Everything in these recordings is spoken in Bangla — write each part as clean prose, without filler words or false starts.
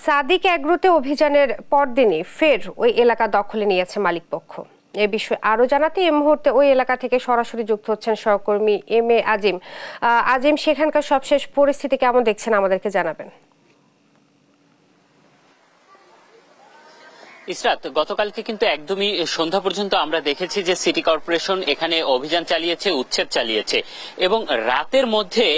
সাদিক এগ্রোতে অভিযানের পরদিনই ফের ওই এলাকা দখলে নিয়েছে মালিকপক্ষ। এ বিষয়ে আরো জানাতে এই মুহূর্তে ওই এলাকা থেকে সরাসরি যুক্ত হচ্ছেন সহকর্মী এম.এ. আজিম। আজিম, সেখানকার সবশেষ পরিস্থিতি কেমন দেখছেন আমাদেরকে জানাবেন। ইসরাত, গতকালকে কিন্তু একদমই সন্ধ্যা পর্যন্ত আমরা দেখেছি যে সিটি কর্পোরেশন এখানে অভিযান চালিয়েছে, উচ্ছেদ চালিয়েছে এবং রাতের মধ্যে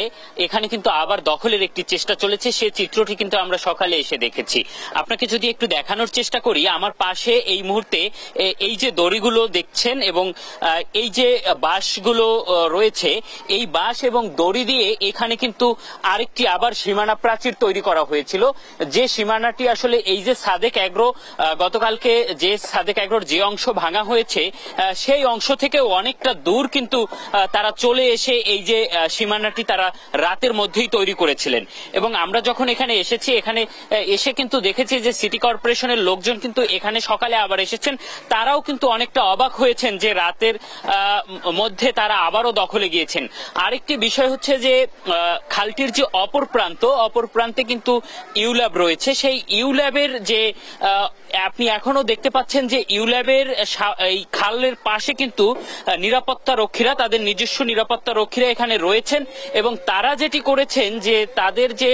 এখানে কিন্তু আবার দখলের একটি চেষ্টা চলেছে। সে চিত্রটি কিন্তু আমরা সকালে এসে দেখেছি। আপনাকে যদি একটু দেখানোর চেষ্টা করি, আমার পাশে এই মুহূর্তে এই যে দড়িগুলো দেখছেন এবং এই যে বাঁশগুলো রয়েছে, এই বাঁশ এবং দড়ি দিয়ে এখানে কিন্তু আরেকটি আবার সীমানা প্রাচীর তৈরি করা হয়েছিল। যে সীমানাটি আসলে এই যে সাদেক এগ্রো গতকালকে যে সাদেক এগ্রোর যে অংশ ভাঙা হয়েছে সেই অংশ থেকে অনেকটা দূর কিন্তু তারা চলে এসে এই যে সীমানাটি তারা রাতের মধ্যেই তৈরি করেছিলেন। এবং আমরা যখন এখানে এসেছি, এখানে এসে কিন্তু দেখেছি যে সিটি কর্পোরেশনের লোকজন কিন্তু এখানে সকালে আবার এসেছেন। তারাও কিন্তু অনেকটা অবাক হয়েছেন যে রাতের মধ্যে তারা আবারও দখলে গিয়েছেন। আরেকটি বিষয় হচ্ছে যে খালটির যে অপর প্রান্তে কিন্তু ইউল্যাব রয়েছে। সেই ইউল্যাবের যে আপনি এখনো দেখতে পাচ্ছেন যে ইউল্যাবের এই খালের পাশে কিন্তু নিরাপত্তা রক্ষীরা, তাদের নিজস্ব নিরাপত্তা রক্ষীরা এখানে রয়েছেন এবং তারা যেটি করেছেন যে তাদের যে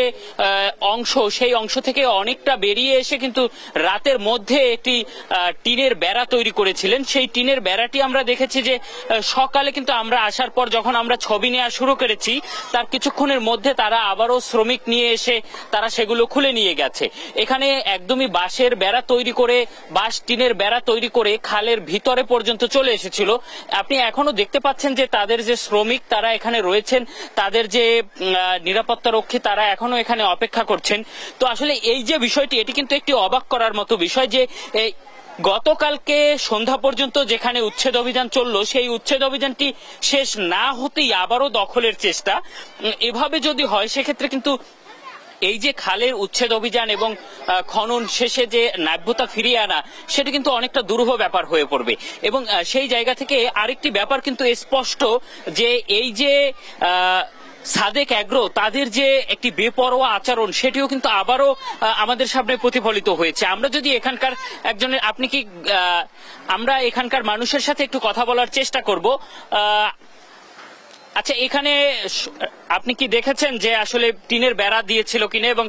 অংশ, সেই অংশ থেকে অনেকটা বেরিয়ে এসে কিন্তু রাতের মধ্যে একটি টিনের বেড়া তৈরি করেছিলেন। সেই টিনের বেড়াটি আমরা দেখেছি যে সকালে কিন্তু আমরা আসার পর যখন আমরা ছবি নেওয়া শুরু করেছি, তার কিছুক্ষণের মধ্যে তারা আবারও শ্রমিক নিয়ে এসে তারা সেগুলো খুলে নিয়ে গেছে। এখানে একদমই বাঁশের বেড়া তৈরি করে, বাঁশ টিনের বেড়া তৈরি করে খালের ভিতরে পর্যন্ত চলে এসেছিল। আপনি এখনো দেখতে পাচ্ছেন যে তাদের যে শ্রমিক তারা এখানে রয়েছেন, তাদের যে নিরাপত্তা রক্ষী তারা এখনো এখানে অপেক্ষা করছেন। তো আসলে এই যে বিষয়টি, এটি কিন্তু একটি অবাক করার মতো বিষয় যে গতকালকে সন্ধ্যা পর্যন্ত যেখানে উচ্ছেদ অভিযান চলল, সেই উচ্ছেদ অভিযানটি শেষ না হতেই আবারও দখলের চেষ্টা। এভাবে যদি হয় সেক্ষেত্রে কিন্তু এই যে খালের উচ্ছেদ অভিযান এবং খনন শেষে যে ন্যায্যতা ফিরিয়ে আনা, সেটা কিন্তু অনেকটা দুরূহ ব্যাপার হয়ে পড়বে। এবং সেই জায়গা থেকে আরেকটি ব্যাপার কিন্তু স্পষ্ট যে এই যে সাদেক এগ্রো তাদের যে একটি বেপরোয়া আচরণ, সেটিও কিন্তু আবারও আমাদের সামনে প্রতিফলিত হয়েছে। আমরা যদি এখানকার একজনের, আমরা এখানকার মানুষের সাথে একটু কথা বলার চেষ্টা করব। আচ্ছা, এখানে আপনি কি দেখেছেন যে আসলে টিনের বেড়া দিয়েছিল কিনা এবং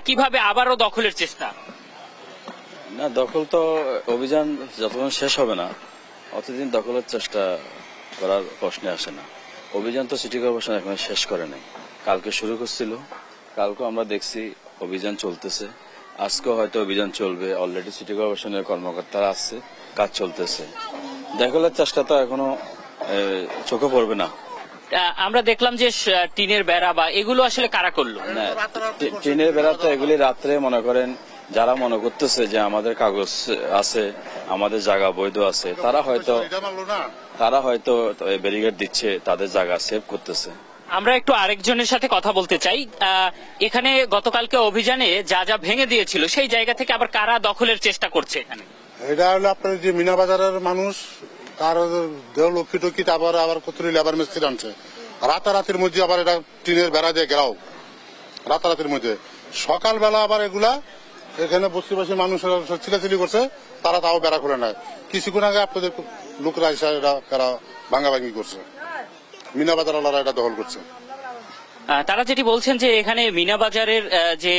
কিভাবে আবারও দখলের চেষ্টা? না, দখল তো অভিযান যতক্ষণ শেষ হবে না অতদিন দখলের চেষ্টা করার প্রশ্নে আসে না। অভিযান তো সিটি কর্পোরেশন এখন শেষ করে নাই, কালকে শুরু করছিল, কালকে আমরা দেখছি অভিযান চলতেছে, আজকেও হয়তো অভিযান চলবে। অলরেডি সিটি কর্পোরেশনের কর্মকর্তারা আসছে, কাজ চলতেছে। দখলের চেষ্টা তো এখনো চোখে পড়বে না। আমরা দেখলাম যে টিনের বেড়া বা এগুলো আসলে কারা করলো? টিনের বেড়া তো এগুলি রাত্রে মনে করেন যারা মনে করতেছে যে আমাদের কাগজ আছে, আমাদের জায়গা বৈধ আছে, তারা হয়তো ব্যারিকেড দিচ্ছে, তাদের জায়গা সেভ করতেছে। আমরা একটু আরেকজনের সাথে কথা বলতে চাই। এখানে গতকালকে অভিযানে যা যা ভেঙে দিয়েছিল সেই জায়গা থেকে আবার কারা দখলের চেষ্টা করছে? এখানে এটা হলো আপনার যে মিনা বাজারের মানুষ, তার লক্ষ্মী টক্ষী, তারপরে আবার কত লেবার মিস্ত্রি আনছে। রাতারাতির মধ্যে আবার এটা টিনের বেড়া দিয়ে ঘেরাও, রাতারাতির মধ্যে। সকালবেলা আবার এগুলা এখানে বস্তিবাসী মানুষ চিলাচিলি করছে, তারা তাও বেড়া খুলে নেয়। কিছুক্ষণ আগে আপনাদের লোকরা এসে এটা ভাঙ্গাভাঙ্গি করছে, মিনা বাজার এটা দখল করছে। তারা যেটি বলছেন যে এখানে মিনা বাজারের যে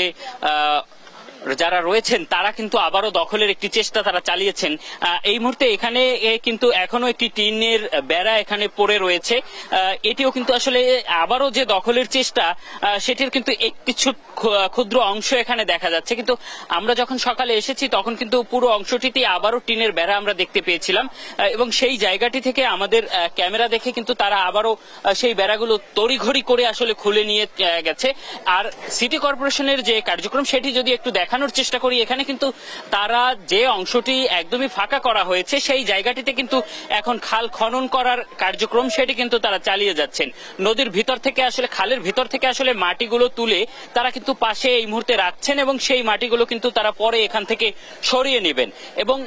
যারা রয়েছেন তারা কিন্তু আবারও দখলের একটি চেষ্টা তারা চালিয়েছেন। এই মুহূর্তে এখানে কিন্তু এখনো একটি টিনের বেড়া এখানে পড়ে রয়েছে। এটিও কিন্তু আসলে আবারও যে দখলের চেষ্টা, সেটির কিন্তু কিছু ক্ষুদ্র অংশ এখানে দেখা যাচ্ছে। কিন্তু আমরা যখন সকালে এসেছি তখন কিন্তু পুরো অংশটিতে আবারও টিনের বেড়া আমরা দেখতে পেয়েছিলাম এবং সেই জায়গাটি থেকে আমাদের ক্যামেরা দেখে কিন্তু তারা আবারও সেই বেড়াগুলো তড়িঘড়ি করে আসলে খুলে নিয়ে গেছে। আর সিটি কর্পোরেশনের যে কার্যক্রম, সেটি যদি একটু দেখানোর চেষ্টা করি, এখানে কিন্তু তারা যে অংশটি একদমই ফাঁকা করা হয়েছে সেই জায়গাটিতে কিন্তু এখন খাল খনন করার কার্যক্রম সেটি কিন্তু তারা চালিয়ে যাচ্ছেন। নদীর ভিতর থেকে আসলে, খালের ভিতর থেকে আসলে মাটিগুলো তুলে তারা কিন্তু পাশে এই মুহূর্তে রাখছেন এবং সেই মাটিগুলো কিন্তু তারা পরে এখান থেকে সরিয়ে নেবেন। এবং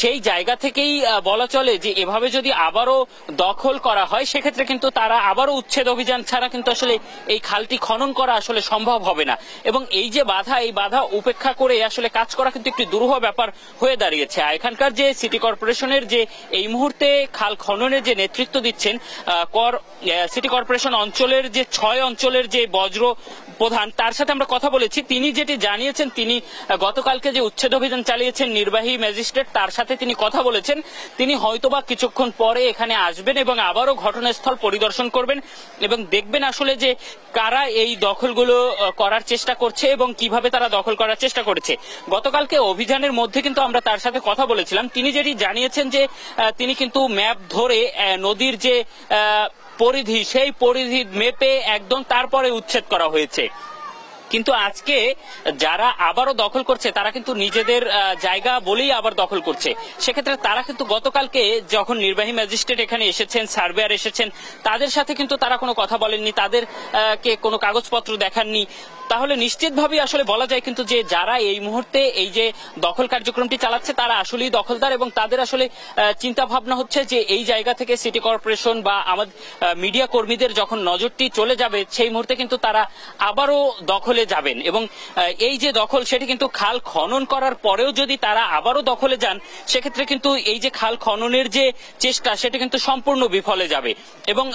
সেই জায়গা থেকেই বলা চলে যে এভাবে যদি আবারও দখল করা হয় সেক্ষেত্রে কিন্তু তারা আবারও উচ্ছেদ অভিযান ছাড়া কিন্তু আসলে এই খালটি খনন করা আসলে সম্ভব হবে না। এবং এই যে বাধা, এই বাধা উপেক্ষা করে আসলে কাজ করা কিন্তু একটি দুরূহ ব্যাপার হয়ে দাঁড়িয়েছে। এখানকার যে সিটি কর্পোরেশনের যে এই মুহূর্তে খাল খননের যে নেতৃত্ব দিচ্ছেন সিটি কর্পোরেশন অঞ্চলের যে 6 অঞ্চলের যে বজ্র প্রধান, তার সাথে আমরা কথা বলেছি। তিনি যেটি জানিয়েছেন, তিনি গতকালকে যে উচ্ছেদ অভিযান চালিয়েছেন নির্বাহী ম্যাজিস্ট্রেট, তার সাথে তিনি কথা বলেছেন। তিনি হয়তোবা কিছুক্ষণ পরে এখানে আসবেন এবং আবারও ঘটনাস্থল পরিদর্শন করবেন এবং দেখবেন আসলে যে কারা এই দখলগুলো করার চেষ্টা করছে এবং কিভাবে তারা দখল করার চেষ্টা করেছে। গতকালকে অভিযানের মধ্যে কিন্তু আমরা তার সাথে কথা বলেছিলাম। তিনি যেটি জানিয়েছেন যে তিনি কিন্তু ম্যাপ ধরে নদীর যে পরিধি, সেই পরিধি মেপে একদম তারপরে উচ্ছেদ করা হয়েছে। কিন্তু আজকে যারা আবারও দখল করছে তারা কিন্তু নিজেদের জায়গা বলেই আবার দখল করছে। সেক্ষেত্রে তারা কিন্তু গতকালকে যখন নির্বাহী ম্যাজিস্ট্রেট এখানে এসেছেন, সার্ভেয়ার এসেছেন, তাদের সাথে কিন্তু তারা কোনো কথা বলেননি, তাদেরকে কোনো কাগজপত্র দেখাননি। তাহলে নিশ্চিতভাবেই আসলে বলা যায় কিন্তু যে যারা এই মুহূর্তে এই যে দখল কার্যক্রমটি চালাচ্ছে তারা আসলেই দখলদার এবং তাদের আসলে চিন্তা ভাবনা হচ্ছে যে এই জায়গা থেকে সিটি কর্পোরেশন বা আমাদের মিডিয়া কর্মীদের যখন নজরটি চলে যাবে সেই মুহূর্তে কিন্তু তারা আবারও দখলে যাবেন এবং এই যে দখল সেটি কিন্তু খাল খনন করার পরেও যদি তারা আবারও দখলে যান সেক্ষেত্রে কিন্তু এই যে খাল খননের যে চেষ্টা সেটি কিন্তু সম্পূর্ণ বিফলে যাবে এবং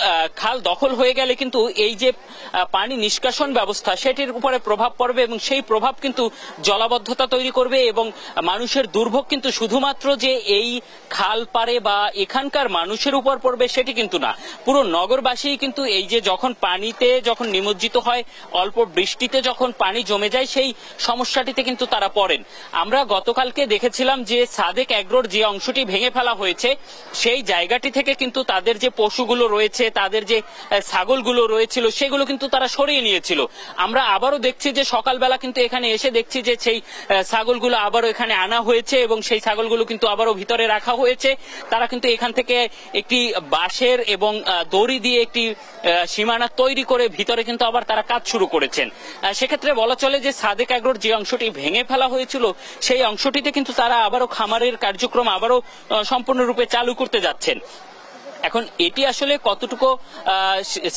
খাল দখল হয়ে গেলে কিন্তু এই যে পানি নিষ্কাশন ব্যবস্থা সেটির উপরে প্রভাব পড়বে এবং সেই প্রভাব কিন্তু জলাবদ্ধতা তৈরি করবে এবং মানুষের দুর্ভোগ কিন্তু শুধুমাত্র যে এই খাল পারে বা এখানকার মানুষের উপর পড়বে সেটি কিন্তু না, পুরো নগরবাসী কিন্তু এই যে যখন পানিতে যখন নিমজ্জিত হয়, অল্প বৃষ্টিতে যখন পানি জমে যায় সেই সমস্যাটিতে কিন্তু তারা পড়েন। আমরা গতকালকে দেখেছিলাম যে সাদেক এগ্রোর যে অংশটি ভেঙে ফেলা হয়েছে সেই জায়গাটি থেকে কিন্তু তাদের যে পশুগুলো রয়েছে, তাদের যে ছাগলগুলো রয়েছিল সেগুলো কিন্তু তারা সরিয়ে নিয়েছিল। আমরা আবারও দেখছি যে সকালবেলা কিন্তু এখানে এসে দেখছি যে সেই ছাগলগুলো আবারও এখানে আনা হয়েছে এবং সেই ছাগলগুলো কিন্তু আবারও ভিতরে রাখা হয়েছে। তারা কিন্তু এখান থেকে একটি বাঁশের এবং দড়ি দিয়ে একটি সীমানা তৈরি করে ভিতরে কিন্তু আবার তারা কাজ শুরু করেছেন। সেক্ষেত্রে বলা চলে যে সাদেক এগ্রোর যে অংশটি ভেঙে ফেলা হয়েছিল সেই অংশটিতে কিন্তু তারা আবারও খামারের কার্যক্রম আবারও সম্পূর্ণরূপে চালু করতে যাচ্ছেন। এখন এটি আসলে কতটুকু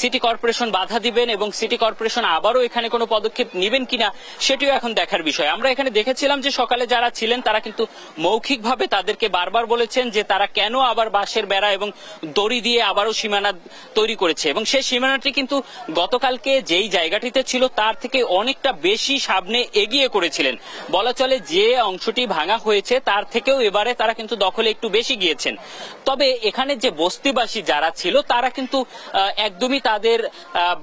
সিটি কর্পোরেশন বাধা দিবেন এবং সিটি কর্পোরেশন আবারও এখানে কোনো পদক্ষেপ নেবেন কিনা সেটিও এখন দেখার বিষয়। আমরা এখানে দেখেছিলাম যে সকালে যারা ছিলেন তারা কিন্তু মৌখিকভাবে তাদেরকে বারবার বলেছেন যে তারা কেন আবার বাঁশের বেড়া এবং দড়ি দিয়ে আবারও সীমানা তৈরি করেছে এবং সেই সীমানাটি কিন্তু গতকালকে যেই জায়গাটিতে ছিল তার থেকে অনেকটা বেশি সামনে এগিয়ে করেছিলেন। বলা চলে যে অংশটি ভাঙা হয়েছে তার থেকেও এবারে তারা কিন্তু দখলে একটু বেশি গিয়েছেন। তবে এখানে যে বস্তি যারা ছিল তারা কিন্তু একদমই তাদের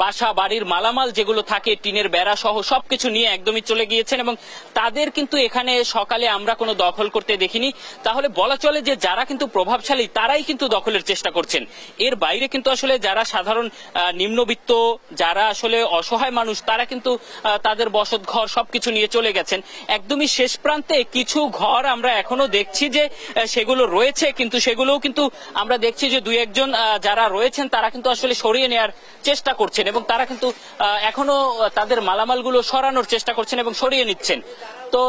বাসা বাড়ির মালামাল যেগুলো থাকে টিনের বেড়া সহ সবকিছু নিয়ে একদমই চলে গিয়েছেন এবং তাদের কিন্তু এখানে সকালে আমরা কোনো দখল করতে দেখিনি। তাহলে বলা চলে যে যারা কিন্তু প্রভাবশালী তারাই কিন্তু দখলের চেষ্টা করছেন। এর বাইরে কিন্তু আসলে যারা সাধারণ নিম্নবিত্ত, যারা আসলে অসহায় মানুষ তারা কিন্তু তাদের বসত ঘর সবকিছু নিয়ে চলে গেছেন। একদমই শেষ প্রান্তে কিছু ঘর আমরা এখনো দেখছি যে সেগুলো রয়েছে, কিন্তু সেগুলোও কিন্তু আমরা দেখছি যে দুই একজন যারা রয়েছেন তারা কিন্তু আসলে সরিয়ে নেওয়ার চেষ্টা করছেন এবং তারা কিন্তু এখনো তাদের মালামালগুলো সরানোর চেষ্টা করছেন এবং সরিয়ে নিচ্ছেন। তো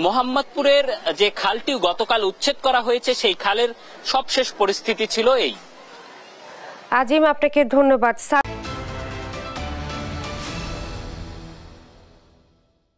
মোহাম্মদপুরের যে খালটি গতকাল উচ্ছেদ করা হয়েছে সেই খালের সবশেষ পরিস্থিতি ছিল এই। আজিম, আপনাকে ধন্যবাদ।